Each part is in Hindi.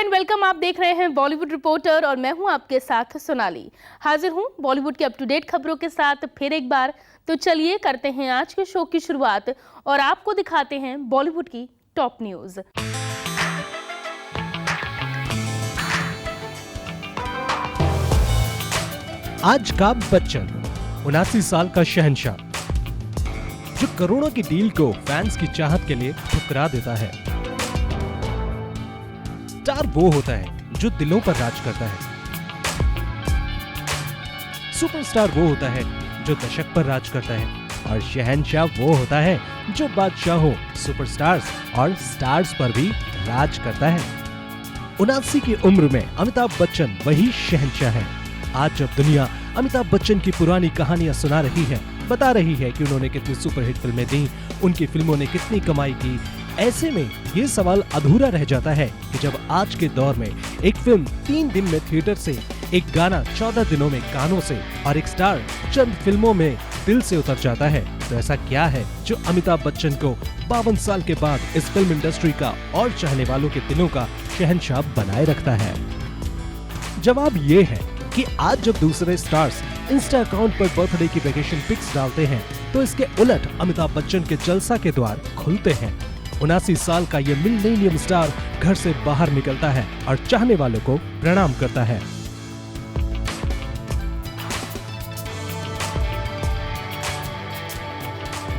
And welcome. आप देख रहे हैं बॉलीवुड रिपोर्टर और मैं हूं आपके साथ सोनाली। हाजिर हूं बॉलीवुड की अप टू डेट खबरों के साथ फिर एक बार। तो चलिए करते हैं आज के शो की शुरुआत और आपको दिखाते हैं बॉलीवुड की टॉप न्यूज। आज का बच्चन 79 साल का शहंशाह, जो करोड़ों की डील को फैंस की चाहत के लिए ठुकरा देता है। स्टार वो होता है जो दिलों पर राज करता है। सुपरस्टार वो होता है जो दशक पर राज करता है और शहंशाह वो होता है जो बादशाहों, सुपरस्टार्स और स्टार्स पर भी राज करता है। 79 की उम्र में अमिताभ बच्चन वही शहंशाह है। आज जब दुनिया अमिताभ बच्चन की पुरानी कहानियां सुना रही है, बता रही है कि उन्होंने कितनी सुपरहिट फिल्में दी, उनकी फिल्मों ने कितनी कमाई की, ऐसे में ये सवाल अधूरा रह जाता है कि जब आज के दौर में एक फिल्म 3 दिन में थिएटर से, एक गाना 14 दिनों में कानों से और एक स्टार चंद फिल्मों में दिल से उतर जाता है, तो ऐसा क्या है जो अमिताभ बच्चन को 52 साल के बाद इस फिल्म इंडस्ट्री का और चाहने वालों के दिलों का शहंशाह बनाए रखता है? जवाब ये है कि आज जब दूसरे स्टार्स इंस्टा अकाउंट पर बर्थडे की वेकेशन पिक्स डालते हैं, तो इसके उलट अमिताभ बच्चन के जलसा के द्वार खुलते हैं। 79 साल का ये मिलेनियम स्टार घर से बाहर निकलता है और चाहने वालों को प्रणाम करता है।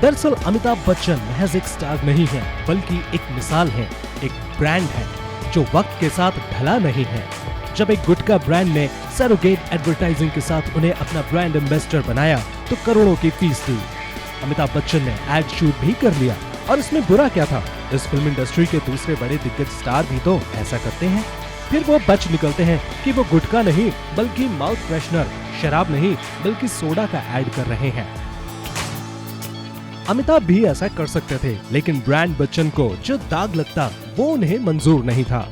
दरअसल अमिताभ बच्चन महज एक स्टार नहीं है, बल्कि एक मिसाल है, एक ब्रांड है जो वक्त के साथ ढला नहीं है। जब एक गुटखा ब्रांड ने सरोगेट एडवर्टाइजिंग के साथ उन्हें अपना ब्रांड एम्बेसडर बनाया, तो करोड़ों की फीस दी। अमिताभ बच्चन ने एड शूट भी कर लिया, और इसमें बुरा क्या था? इस फिल्म इंडस्ट्री के दूसरे बड़े दिग्गज स्टार भी तो ऐसा करते हैं। फिर वो बच निकलते हैं कि वो गुटखा नहीं बल्कि माउथ फ्रेशनर, शराब नहीं बल्कि सोडा का ऐड कर रहे हैं। अमिताभ भी ऐसा कर सकते थे, लेकिन ब्रांड बच्चन को जो दाग लगता वो उन्हें मंजूर नहीं था।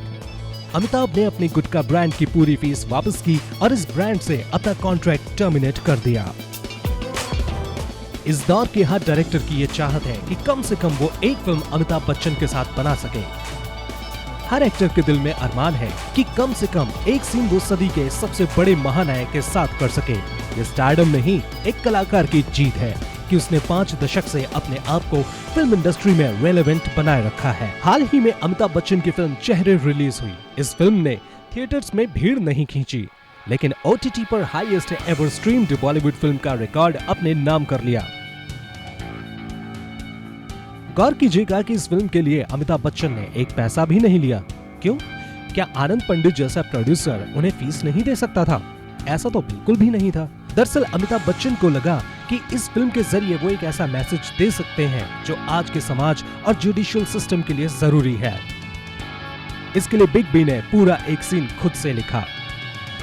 अमिताभ ने अपनी गुटखा ब्रांड की पूरी फीस वापस की और इस ब्रांड से अपना कॉन्ट्रैक्ट टर्मिनेट कर दिया। इस दौर के हर डायरेक्टर की ये चाहत है कि कम से कम वो एक फिल्म अमिताभ बच्चन के साथ बना सके। हर एक्टर के दिल में अरमान है कि कम से कम एक सीन वो सदी के सबसे बड़े महानायक के साथ कर सके। ये स्टारडम नहीं, एक कलाकार की जीत है कि उसने 5 दशक से अपने आप को फिल्म इंडस्ट्री में रेलेवेंट बनाए रखा है। हाल ही में अमिताभ बच्चन की फिल्म चेहरे रिलीज हुई। इस फिल्म ने थिएटर्स में भीड़ नहीं खींची, लेकिन OTT पर highest ever streamed Bollywood film का रिकॉर्ड अपने नाम कर लिया। गौर कीजिएगा कि इस फिल्म के लिए अमिताभ बच्चन ने एक पैसा भी नहीं लिया। क्यों? क्या आनंद पंडित जैसा प्रोड्यूसर उन्हें फीस नहीं दे सकता था? ऐसा तो बिल्कुल भी नहीं था। दरअसल अमिताभ बच्चन को लगा कि इस फिल्म के जरिए वो एक ऐसा मैसेज दे सकते हैं जो आज के समाज और जुडिशियल सिस्टम के लिए जरूरी है। इसके लिए बिग बी ने पूरा एक सीन खुद से लिखा।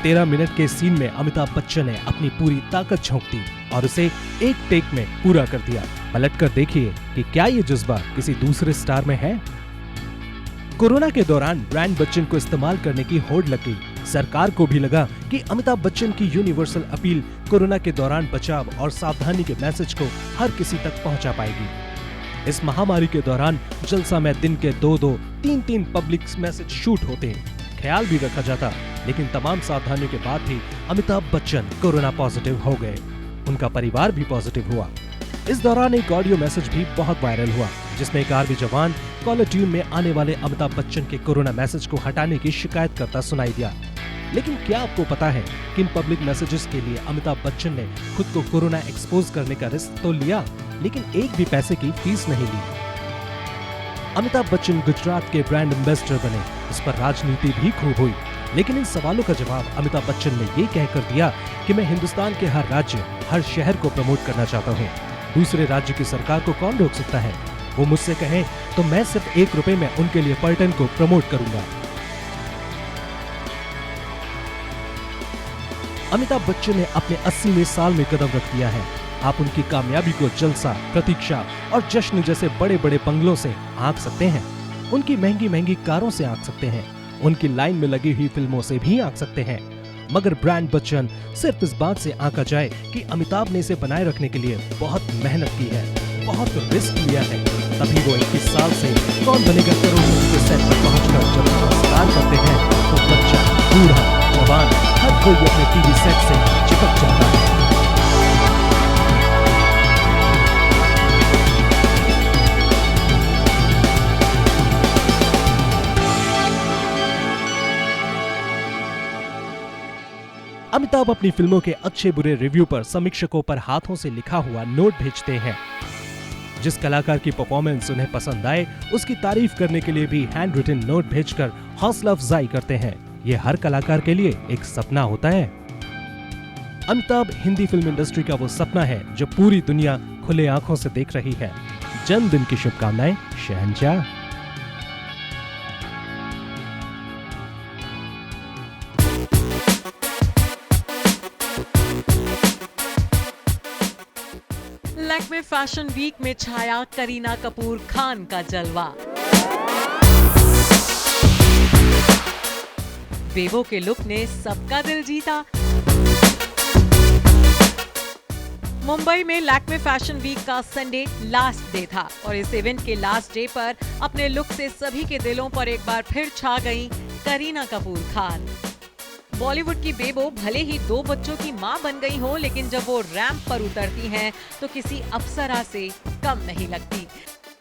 13 मिनट के सीन में अमिताभ बच्चन ने अपनी पूरी ताकत झोंक दी और उसे एक टेक में पूरा कर दिया। पलट कर देखिए कि क्या ये जज्बा किसी दूसरे स्टार में है? कोरोना के दौरान ब्रांड बच्चन को इस्तेमाल करने की होड़ लग गई। सरकार को भी लगा कि अमिताभ बच्चन की यूनिवर्सल अपील कोरोना के दौरान बचाव और सावधानी के मैसेज को हर किसी तक पहुंचा पाएगी। इस महामारी के दौरान जलसा में दिन के 2-2, 3-3 पब्लिक मैसेज शूट होते, ख्याल भी रखा जाता, लेकिन तमाम सावधानियों के बाद भी अमिताभ बच्चन कोरोना पॉजिटिव हो गए। उनका परिवार भी पॉजिटिव हुआ। इस दौरान एक ऑडियो मैसेज भी बहुत वायरल हुआ, जिसमें एक आर्मी जवान कॉलर ट्यून में आने वाले अमिताभ बच्चन के कोरोना मैसेज को हटाने की शिकायत करता सुनाई दिया। लेकिन क्या आपको पता है कि इन पब्लिक मैसेजेस के लिए अमिताभ बच्चन ने खुद को कोरोना एक्सपोज करने का रिस्क तो लिया, लेकिन एक भी पैसे की फीस नहीं ली। अमिताभ बच्चन गुजरात के ब्रांड एम्बेसडर बने, इस पर राजनीति भी खूब हुई, लेकिन इन सवालों का जवाब अमिताभ बच्चन ने ये कहकर दिया कि मैं हिंदुस्तान के हर राज्य, हर शहर को प्रमोट करना चाहता हूँ। दूसरे राज्य की सरकार को कौन रोक सकता है? वो मुझसे कहें तो मैं सिर्फ 1 रुपए में उनके लिए पर्यटन को प्रमोट करूंगा। अमिताभ बच्चन ने अपने 80वें साल में कदम रख दिया है। आप उनकी कामयाबी को जलसा, प्रतीक्षा और जश्न जैसे बड़े बड़े बंगलों से आंक सकते हैं, उनकी महंगी महंगी कारों से आंक सकते हैं, उनकी लाइन में लगी हुई फिल्मों से भी आंक सकते हैं, मगर ब्रांड बच्चन सिर्फ इस बात से आंका जाए कि अमिताभ ने इसे बनाए रखने के लिए बहुत मेहनत की है। बहुत रिस्क लिया है, तभी वो 21 साल से कौन बनेगा करोड़पति के सेट पर पहुंचकर जब नमस्कार करते हैं तो बच्चा, बूढ़ा, जवान हर कोई अपने टीवी सेट से चिपक जाता है। अमिताभ अपनी फिल्मों के अच्छे बुरे रिव्यू पर समीक्षकों पर हाथों से लिखा हुआ नोट भेजते हैं। जिस कलाकार की परफॉर्मेंस उन्हें पसंद आए उसकी तारीफ करने के लिए भी हैंड रिटन नोट भेजकर हौसला अफजाई करते हैं। ये हर कलाकार के लिए एक सपना होता है। अमिताभ हिंदी फिल्म इंडस्ट्री का वो सपना है जो पूरी दुनिया खुले आंखों से देख रही है। जन्मदिन की शुभकामनाएं शहंशाह। लैक्मे फैशन वीक में छाया करीना कपूर खान का जलवा। बेबो के लुक ने सबका दिल जीता। मुंबई में लैक्मे फैशन वीक का संडे लास्ट डे था और इस इवेंट के लास्ट डे पर अपने लुक से सभी के दिलों पर एक बार फिर छा गई करीना कपूर खान। बॉलीवुड की बेबो भले ही 2 बच्चों की मां बन गई हो, लेकिन जब वो रैंप पर उतरती हैं तो किसी अप्सरा से कम नहीं लगती।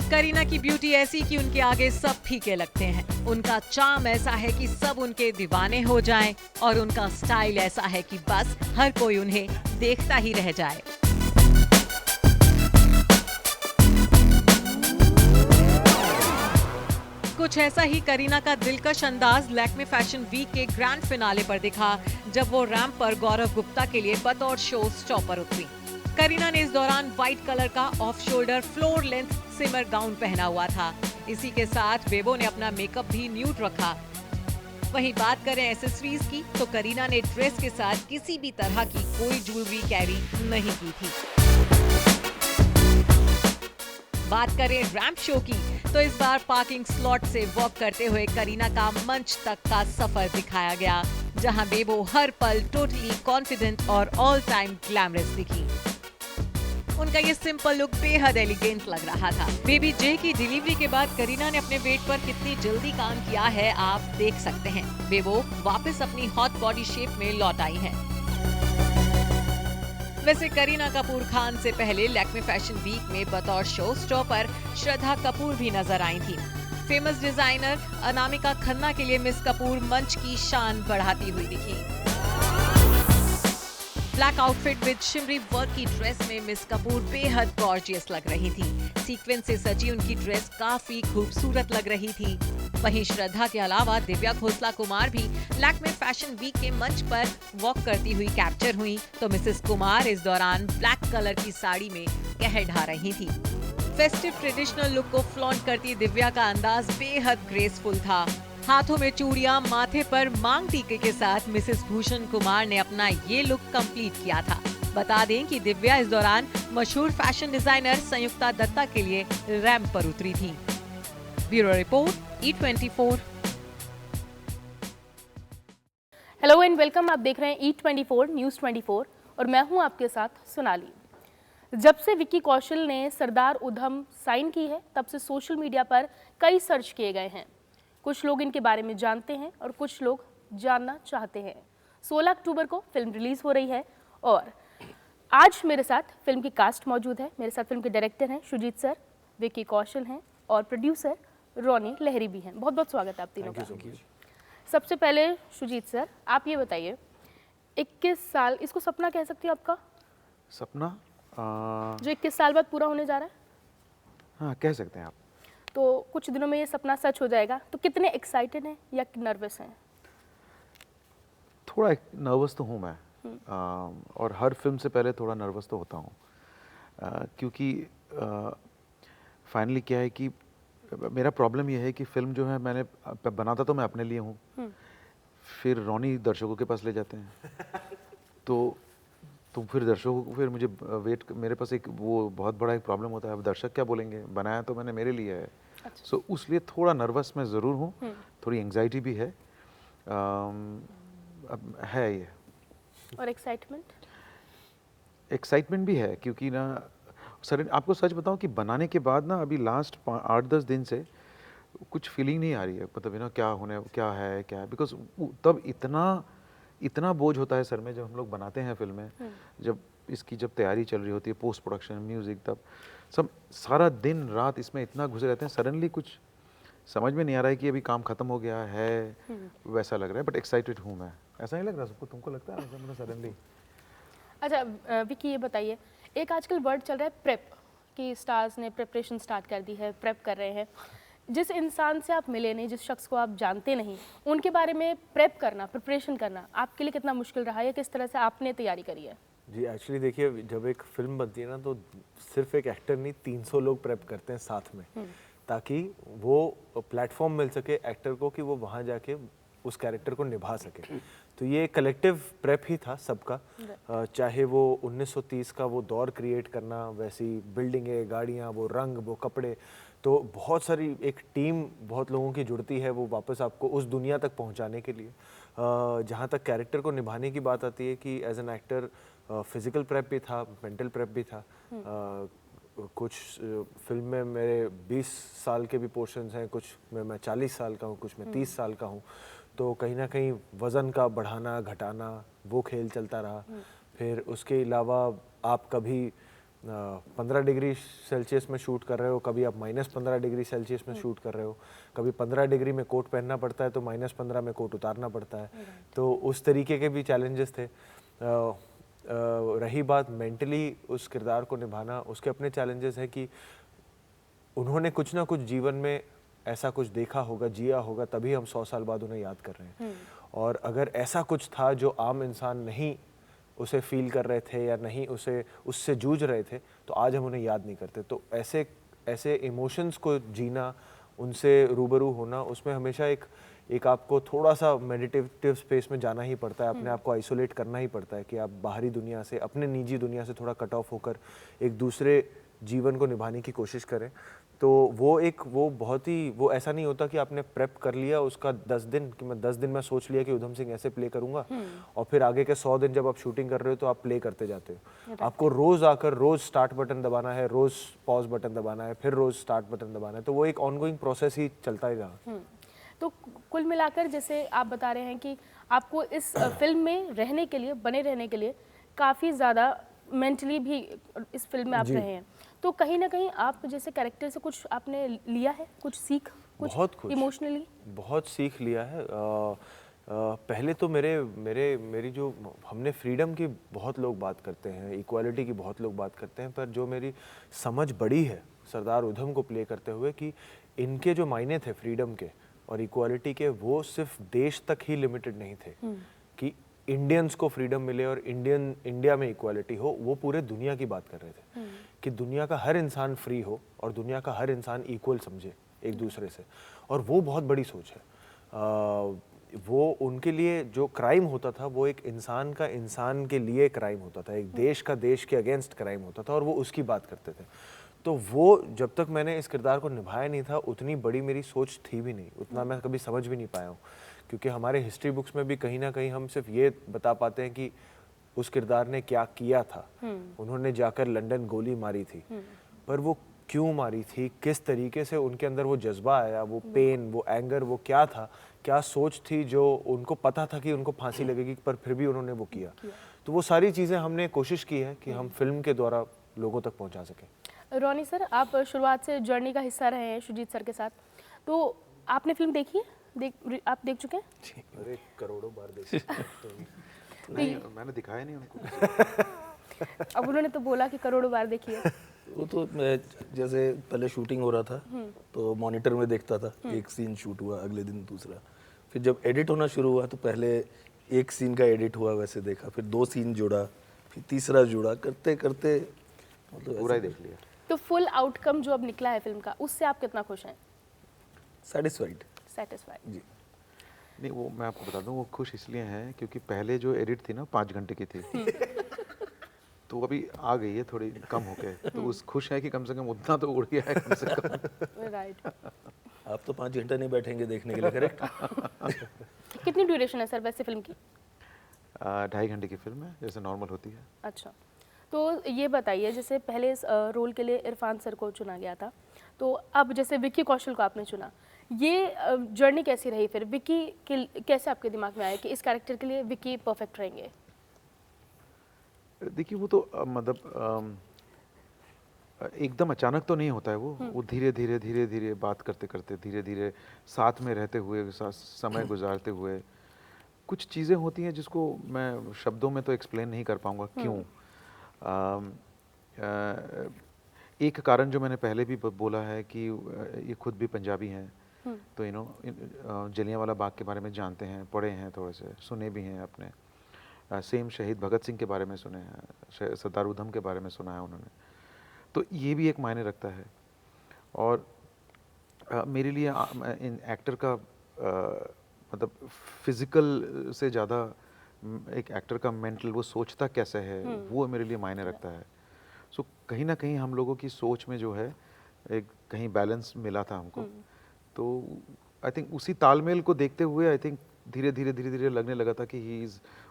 करीना की ब्यूटी ऐसी कि उनके आगे सब फीके लगते हैं। उनका चार्म ऐसा है कि सब उनके दीवाने हो जाएं और उनका स्टाइल ऐसा है कि बस हर कोई उन्हें देखता ही रह जाए। कुछ ऐसा ही करीना का दिलकश अंदाज लैक्मे फैशन वीक के ग्रैंड फिनाले पर दिखा जब वो रैंप पर गौरव गुप्ता के लिए बतौर शो स्टॉपर उतरी। करीना ने इस दौरान व्हाइट कलर का ऑफ शोल्डर फ्लोर लेंथ सिमर गाउन पहना हुआ था। इसी के साथ बेबो ने अपना मेकअप भी न्यूड रखा। वहीं बात करें एक्सेसरीज की तो करीना ने ड्रेस के साथ किसी भी तरह की कोई ज्वेलरी कैरी नहीं की थी। बात करें रैंप शो की तो इस बार पार्किंग स्लॉट से वॉक करते हुए करीना का मंच तक का सफर दिखाया गया, जहां बेबो हर पल टोटली कॉन्फिडेंट और ऑल टाइम ग्लैमरस दिखी। उनका ये सिंपल लुक बेहद एलिगेंट लग रहा था। बेबी जे की डिलीवरी के बाद करीना ने अपने वेट पर कितनी जल्दी काम किया है आप देख सकते हैं। बेबो वापस अपनी हॉट बॉडी शेप में लौट आई है। वैसे करीना कपूर खान से पहले लैक्मे फैशन वीक में बतौर शो स्टॉपर श्रद्धा कपूर भी नजर आई थी। फेमस डिजाइनर अनामिका खन्ना के लिए मिस कपूर मंच की शान बढ़ाती हुई दिखी। Black outfit with shimmery work की ड्रेस में मिस कपूर बेहद गॉर्जियस लग रही थी। सीक्वेंस से सजी उनकी ड्रेस काफी खूबसूरत लग रही थी। वहीं श्रद्धा के अलावा दिव्या खोसला कुमार भी लैक्मे फैशन वीक के मंच पर वॉक करती हुई कैप्चर हुई, तो मिसेस कुमार इस दौरान ब्लैक कलर की साड़ी में कहर ढा रही थी। फेस्टिव ट्रेडिशनल लुक को फ्लॉन्ट करती दिव्या का अंदाज बेहद ग्रेसफुल था। हाथों में चूड़ियां, माथे पर मांग टीके के साथ मिसेस भूषण कुमार ने अपना ये लुक कंप्लीट किया था। बता दें कि दिव्या इस दौरान मशहूर फैशन डिजाइनर संयुक्ता दत्ता के लिए रैंप पर उतरी थी। Bureau report E24। Hello and welcome, आप देख रहे हैं E24 न्यूज़ 24 और मैं हूं आपके साथ सोनाली। जब से विक्की कौशल ने सरदार उधम साइन की है तब से सोशल मीडिया पर कई सर्च किए गए हैं। कुछ लोग इनके बारे में जानते हैं और कुछ लोग जानना चाहते हैं। 16 अक्टूबर को फिल्म रिलीज हो रही है और आज मेरे साथ फिल्म की कास्ट मौजूद है। मेरे साथ फिल्म के डायरेक्टर हैं शुजीत सर, विक्की कौशल हैं और प्रोड्यूसर रोनी लहरी भी हैं। बहुत बहुत स्वागत है आप तीनों का। सबसे पहले शुजीत सर, आप ये बताइए 21 साल, इसको सपना कह सकती हो आपका? सपना जो 21 साल बाद पूरा होने जा रहा है? हाँ, कह सकते हैं आप। तो कुछ दिनों में ये सपना सच हो जाएगा, तो कितने एक्साइटेड हैं या नर्वस हैं? थोड़ा नर्वस तो हूँ मैं, और हर फिल्म से पहले थोड़ा नर्वस तो होता हूँ, क्योंकि फाइनली क्या है कि मेरा प्रॉब्लम ये है कि फिल्म जो है मैंने बनाता तो मैं अपने लिए हूँ, फिर रोनी दर्शकों के पास ले जाते हैं तो फिर दर्शकों को फिर मुझे मेरे पास एक वो बहुत बड़ा एक प्रॉब्लम होता है, अब दर्शक क्या बोलेंगे, बनाया तो मैंने मेरे लिए है। अच्छा। सो उसलिए थोड़ा नर्वस मैं ज़रूर हूँ, थोड़ी एंग्जाइटी भी है, अब है ये। और एक्साइटमेंट? एक्साइटमेंट भी है क्योंकि ना सर आपको सच बताऊं कि बनाने के बाद ना अभी लास्ट 8-10 दिन से कुछ फीलिंग नहीं आ रही है, मतलब ना क्या है बिकॉज तब इतना बोझ होता है सर में जब हम लोग बनाते हैं फिल्में, जब जब तैयारी चल रही होती है, पोस्ट प्रोडक्शन, म्यूजिक, तब सब सारा दिन रात इसमें इतना घुसे रहते हैं, सडनली कुछ समझ में नहीं आ रहा है कि अभी काम खत्म हो गया है, वैसा लग रहा है। बट एक्साइटेड हूँ मैं, ऐसा नहीं लग रहा सबको? तुमको लगता है मतलब सडनली? अच्छा विकी, ये बताइए, एक आजकल वर्ड चल रहा है प्रेप, कि स्टार्स ने प्रिपरेशन स्टार्ट कर दी है, प्रेप कर रहे हैं। जिस इंसान से आप मिले नहीं, जिस शख्स को आप जानते नहीं, उनके बारे में प्रेप करना, प्रिपरेशन करना आपके लिए कितना मुश्किल रहा है? किस तरह से आपने तैयारी करी है? जी एक्चुअली देखिए, जब एक फिल्म बनती है ना तो सिर्फ एक एक्टर नहीं 300 लोग प्रेप करते हैं साथ में, ताकि वो प्लेटफॉर्म मिल सके एक्टर को कि वो वहाँ जाके उस कैरेक्टर को निभा सके। तो ये कलेक्टिव प्रेप ही था सबका, चाहे वो 1930 का वो दौर क्रिएट करना, वैसी बिल्डिंगें, गाड़ियाँ, वो रंग, वो कपड़े, तो बहुत सारी एक टीम बहुत लोगों की जुड़ती है वो वापस आपको उस दुनिया तक पहुंचाने के लिए। जहाँ तक कैरेक्टर को निभाने की बात आती है कि as an actor physical prep भी था, मेंटल प्रेप भी था। कुछ फिल्म में मेरे 20 साल के भी पोर्शंस हैं, कुछ में मैं 40 साल का हूँ, कुछ में 30 साल का हूँ, तो कहीं ना कहीं वज़न का बढ़ाना घटाना वो खेल चलता रहा। फिर उसके अलावा आप कभी 15 डिग्री सेल्सियस में शूट कर रहे हो, कभी आप -15 डिग्री सेल्सियस में शूट कर रहे हो, कभी 15 डिग्री में कोट पहनना पड़ता है तो -15 में कोट उतारना पड़ता है। तो उस तरीके के भी चैलेंजेस थे। रही बात मेंटली उस किरदार को निभाना, उसके अपने चैलेंजेस है कि उन्होंने कुछ ना कुछ जीवन में ऐसा कुछ देखा होगा, जिया होगा, तभी हम 100 साल बाद उन्हें याद कर रहे हैं। और अगर ऐसा कुछ था जो आम इंसान नहीं उसे फील कर रहे थे या नहीं उससे जूझ रहे थे, तो आज हम उन्हें याद नहीं करते। तो ऐसे इमोशंस को जीना, उनसे रूबरू होना, उसमें हमेशा एक आपको थोड़ा सा मेडिटेटिव स्पेस में जाना ही पड़ता है, अपने आप को आइसोलेट करना ही पड़ता है कि आप बाहरी दुनिया से, अपने निजी दुनिया से थोड़ा कट ऑफ होकर एक दूसरे जीवन को निभाने की कोशिश करें। तो वो ऐसा नहीं होता कि आपने प्रेप कर लिया उसका 10 दिन, कि मैं 10 दिन में सोच लिया कि उधम सिंह ऐसे प्ले करूंगा, और फिर आगे के 100 दिन जब आप शूटिंग कर रहे हो तो आप प्ले करते जाते हो। आपको रोज आकर रोज स्टार्ट बटन दबाना है, रोज पॉज बटन दबाना है, फिर रोज स्टार्ट बटन दबाना है। तो वो एक ऑनगोइंग प्रोसेस ही चलता ही रहा। तो कुल मिलाकर जैसे आप बता रहे हैं कि आपको इस फिल्म में रहने के लिए, बने रहने के लिए काफ़ी ज़्यादा मेंटली भी इस फिल्म में आप रहे हैं, तो कहीं ना कहीं आप जैसे कैरेक्टर से कुछ आपने लिया है, कुछ सीख, कुछ इमोशनली बहुत सीख लिया है। पहले तो मेरी जो हमने फ्रीडम की बहुत लोग बात करते हैं, इक्वालिटी की बहुत लोग बात करते हैं, पर जो मेरी समझ बड़ी है सरदार उधम को प्ले करते हुए कि इनके जो मायने थे फ्रीडम के और इक्वालिटी के, वो सिर्फ देश तक ही लिमिटेड नहीं थे कि इंडियंस को फ्रीडम मिले और इंडिया में इक्वालिटी हो। वो पूरे दुनिया की बात कर रहे थे कि दुनिया का हर इंसान फ्री हो और दुनिया का हर इंसान इक्वल समझे एक दूसरे से, और वो बहुत बड़ी सोच है। वो उनके लिए जो क्राइम होता था वो एक इंसान का इंसान के लिए क्राइम होता था, एक देश का देश के अगेंस्ट क्राइम होता था, और वो उसकी बात करते थे। तो वो जब तक मैंने इस किरदार को निभाया नहीं था, उतनी बड़ी मेरी सोच थी भी नहीं, उतना मैं कभी समझ भी नहीं पाया हूँ, क्योंकि हमारे हिस्ट्री बुक्स में भी कहीं ना कहीं हम सिर्फ ये बता पाते हैं कि उस किरदार ने क्या किया था। उन्होंने जाकर लंदन गोली मारी थी, पर वो क्यों मारी थी, किस तरीके से उनके अंदर वो जज्बा आया, वो पेन, वो एंगर, वो क्या था, क्या सोच थी जो उनको पता था कि उनको फांसी लगेगी, पर फिर भी उन्होंने वो किया। तो वो सारी चीज़ें हमने कोशिश की है कि हम फिल्म के द्वारा लोगों तक पहुंचा सकें। रोनी सर, आप शुरुआत से जर्नी का हिस्सा रहे हैं शुजीत सर के साथ, तो आपने फिल्म देखी है? आप देख चुके हैं? अरे करोड़ों बार देखी। नहीं, मैंने दिखाया नहीं उनको। अब उन्होंने तो बोला कि करोड़ों बार देखी है। वो तो मैं जैसे पहले शूटिंग हो रहा था तो मॉनिटर में देखता था, एक सीन शूट हुआ, अगले दिन दूसरा, फिर जब एडिट होना शुरू हुआ तो पहले एक सीन का एडिट हुआ वैसे देखा, फिर 2 सीन जोड़ा, फिर तीसरा जोड़ा, करते करते मतलब पूरा ही देख लिया। तो फुल आउटकम जो अब निकला है फिल्म का, उससे आप कितना खुश हैं? Satisfied satisfied. नहीं, वो मैं आपको बता दूं, वो खुश इसलिए हैं क्योंकि पहले जो एडिट थी ना 5 घंटे की थी, तो अभी आ गई है थोड़ी कम होके, तो उस खुश है कि कम से कम उतना तो उड़ गया है कम से कम। राइट। आप तो 5 घंटा नहीं बैठेंगे देखने के लिए, करेक्ट? कितनी ड्यूरेशन है सर वैसे फिल्म की? 2.5 घंटे की फिल्म है, जैसे नॉर्मल होती है। अच्छा, तो ये बताइए, जैसे पहले इस रोल के लिए इरफान सर को चुना गया था, तो अब जैसे विक्की कौशल को आपने चुना, ये जर्नी कैसी रही फिर? विक्की के कैसे आपके दिमाग में आया कि इस कैरेक्टर के लिए विक्की परफेक्ट रहेंगे? देखिए वो तो मतलब एकदम अचानक तो नहीं होता है वो धीरे धीरे धीरे धीरे बात करते करते, धीरे धीरे साथ में रहते हुए, समय गुजारते हुए कुछ चीज़ें होती हैं जिसको मैं शब्दों में तो एक्सप्लेन नहीं कर पाऊँगा क्यों। एक कारण जो मैंने पहले भी बोला है कि ये खुद भी पंजाबी हैं, तो यू नो जलियांवाला बाग के बारे में जानते हैं, पढ़े हैं, थोड़े से सुने भी हैं अपने। सेम शहीद भगत सिंह के बारे में सुने हैं, सरदार उधम के बारे में सुना है उन्होंने, तो ये भी एक मायने रखता है। और मेरे लिए इन एक्टर का मतलब फिजिकल से ज़्यादा एक एक्टर का मेंटल, वो सोचता कैसे है, वो मेरे लिए मायने रखता है। सो कहीं ना कहीं हम लोगों की सोच में जो है एक कहीं बैलेंस मिला था हमको, तो आई थिंक उसी तालमेल को देखते हुए आई थिंक धीरे धीरे लगने लगा था कि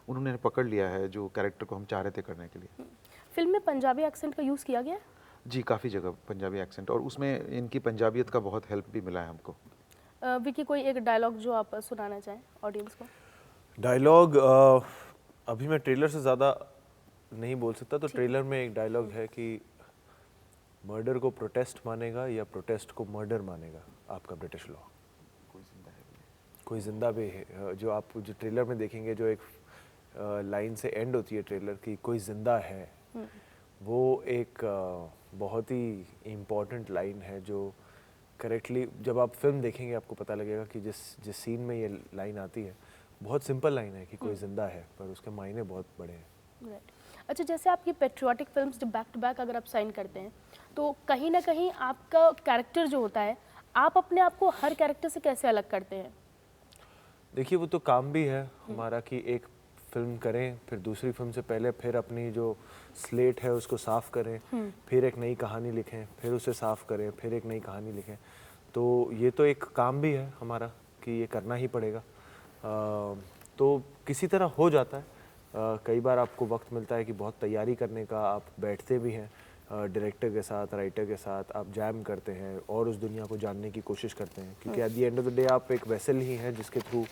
उन्होंने पकड़ लिया है जो कैरेक्टर को हम चाह रहे थे करने के लिए। फिल्म में पंजाबी एक्सेंट का यूज़ किया गया है? जी, काफ़ी जगह पंजाबी एक्सेंट, और उसमें इनकी पंजाबियत का बहुत हेल्प भी मिला है हमको। विकी, कोई एक डायलॉग जो आप सुनाना चाहें ऑडियंस को? डायलॉग अभी मैं ट्रेलर से ज़्यादा नहीं बोल सकता, तो ट्रेलर में एक डायलॉग है कि मर्डर को प्रोटेस्ट मानेगा या प्रोटेस्ट को मर्डर मानेगा आपका ब्रिटिश लॉ। कोई जिंदा भी है, जो आप जो ट्रेलर में देखेंगे, जो एक लाइन से एंड होती है ट्रेलर की, कोई जिंदा है, वो एक बहुत ही इम्पॉर्टेंट लाइन है जो करेक्टली जब आप फिल्म देखेंगे आपको पता लगेगा कि जिस सीन में ये लाइन आती है, बहुत सिंपल लाइन है कि कोई जिंदा है, पर उसके मायने बहुत बड़े हैं। राइट। अच्छा, जैसे आपकी पेट्रियाटिक फिल्म्स जब बैक टू बैक अगर आप साइन करते हैं, तो कहीं ना कहीं आपका कैरेक्टर जो होता है, आप अपने आप को हर कैरेक्टर से कैसे अलग करते हैं? देखिए वो तो काम भी है हमारा कि एक फिल्म करें, फिर दूसरी फिल्म से पहले फिर अपनी जो स्लेट है उसको साफ़ करें, फिर एक नई कहानी लिखें, फिर उसे साफ़ करें, फिर एक नई कहानी लिखें। तो ये तो एक काम भी है हमारा कि ये करना ही पड़ेगा। तो किसी तरह हो जाता है। कई बार आपको वक्त मिलता है कि बहुत तैयारी करने का, आप बैठते भी हैं डायरेक्टर के साथ, राइटर के साथ, आप जैम करते हैं और उस दुनिया को जानने की कोशिश करते हैं, क्योंकि at the end of the day आप एक वेसल ही हैं जिसके थ्रू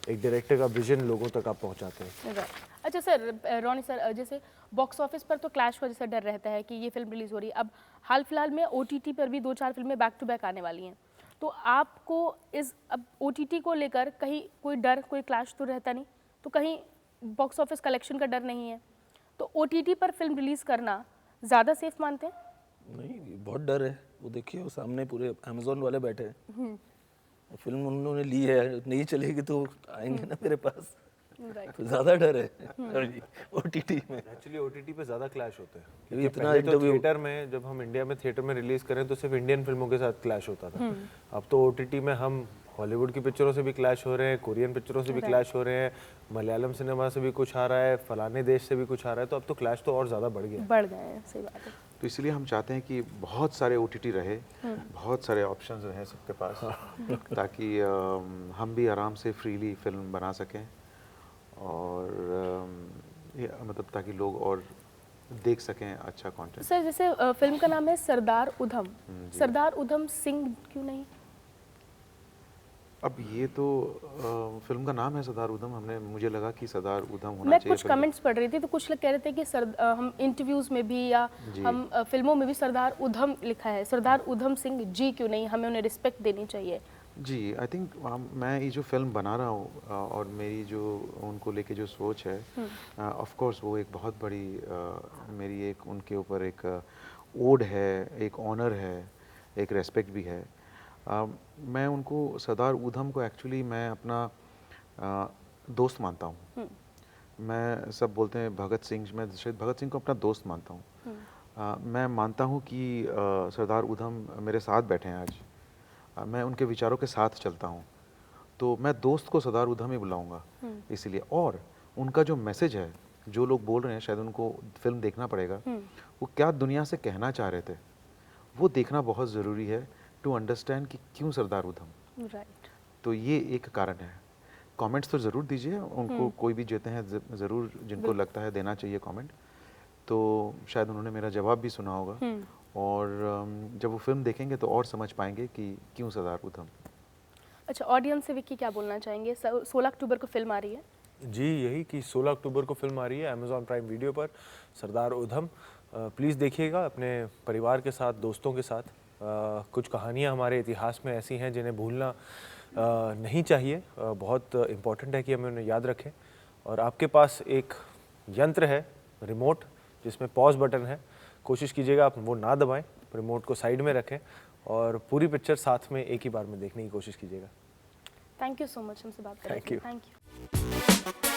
एक डायरेक्टर का विजन लोगों तक आप पहुंचाते हैं। राइट। अच्छा सर, रॉनी सर, जैसे बॉक्स ऑफिस पर तो क्लैश का जैसा डर रहता है कि ये फिल्म रिलीज हो रही है, अब हाल फिलहाल में OTT पर भी 2-4 फिल्में बैक टू बैक आने वाली हैं, तो आपको इस अब OTT को लेकर कहीं कोई डर, कोई क्लैश तो रहता नहीं, तो कहीं बॉक्स ऑफिस कलेक्शन का डर नहीं है, तो OTT पर फिल्म रिलीज करना ज़्यादा सेफ मानते हैं? नहीं, बहुत डर है। वो देखिए वो सामने पूरे अमेज़न वाले बैठे हैं, फिल्म उन्होंने ली है, नहीं चलेगी तो आएंगे ना मेरे पास, तो ज़्यादा डर है OTT में। एक्चुअली OTT पे ज़्यादा क्लैश होते हैं, ये क्योंकि इतना पहले तो इंटरव्यू थिएटर में, जब हम इंडिया में थिएटर में रिलीज करें तो सिर्फ इंडियन फिल्मों के साथ क्लैश होता था। अब तो OTT में हम हॉलीवुड की पिक्चरों से भी क्लैश हो रहे हैं, कोरियन पिक्चरों से भी क्लैश हो रहे हैं, मलयालम सिनेमा से भी कुछ आ रहा है, फलाने देश से भी कुछ आ रहा है, तो अब तो क्लैश तो और ज़्यादा बढ़ गया। बढ़ गए हैं, सही बात है। तो इसलिए हम चाहते हैं कि बहुत सारे OTT रहे, बहुत सारे ऑप्शंस रहें सबके पास, ताकि हम भी आराम से फ्रीली फिल्म बना सकें, और मतलब ताकि लोग और देख सकें अच्छा कंटेंट। सर, जैसे फिल्म का नाम है सरदार उधम, सरदार उधम सिंह क्यों नहीं? अब ये तो फिल्म का नाम है सरदार उधम, मुझे लगा कि सरदार उधम होना मैं चाहिए। कुछ कमेंट्स पढ़ रही थी तो कुछ लोग कह रहे थे कि हम इंटरव्यूज में भी या हम फिल्मों में भी सरदार उधम लिखा है, सरदार उधम सिंह जी क्यों नहीं? हमें उन्हें रिस्पेक्ट देनी चाहिए। जी, आई थिंक मैं ये जो फिल्म बना रहा हूँ और मेरी जो उनको लेके जो सोच है, ऑफ कोर्स वो एक बहुत बड़ी मेरी एक उनके ऊपर एक ओड है, एक ऑनर है, एक रेस्पेक्ट भी है। मैं उनको, सरदार उधम को एक्चुअली मैं अपना दोस्त मानता हूँ। मैं, सब बोलते हैं भगत सिंह, मैं शायद भगत सिंह को अपना दोस्त मानता हूँ। मैं मानता हूँ कि सरदार उधम मेरे साथ बैठे हैं आज, मैं उनके विचारों के साथ चलता हूँ, तो मैं दोस्त को सरदार उधम ही बुलाऊंगा इसलिए। और उनका जो मैसेज है, जो लोग बोल रहे हैं, शायद उनको फिल्म देखना पड़ेगा, वो क्या दुनिया से कहना चाह रहे थे, वो देखना बहुत ज़रूरी है टू अंडरस्टैंड कि क्यों सरदार उधम। राइट। तो ये एक कारण है। कमेंट्स तो ज़रूर दीजिए, उनको कोई भी देते हैं ज़रूर, जिनको लगता है देना चाहिए कमेंट, तो शायद उन्होंने मेरा जवाब भी सुना होगा, और जब वो फिल्म देखेंगे तो और समझ पाएंगे कि क्यों सरदार उधम। अच्छा, ऑडियंस से विक्की क्या बोलना चाहेंगे? 16 अक्टूबर को फिल्म आ रही है। जी, यही कि 16 अक्टूबर को फिल्म आ रही है अमेज़ॉन प्राइम वीडियो पर, सरदार उधम। प्लीज़ देखिएगा अपने परिवार के साथ, दोस्तों के साथ। कुछ कहानियाँ हमारे इतिहास में ऐसी हैं जिन्हें भूलना नहीं चाहिए। बहुत इम्पॉर्टेंट है कि हम उन्हें याद रखें। और आपके पास एक यंत्र है, रिमोट, जिसमें पॉज बटन है। कोशिश कीजिएगा आप वो ना दबाएं, रिमोट को साइड में रखें और पूरी पिक्चर साथ में एक ही बार में देखने की कोशिश कीजिएगा। थैंक यू सो मच हमसे बात करने Thank के लिए। you. Thank you.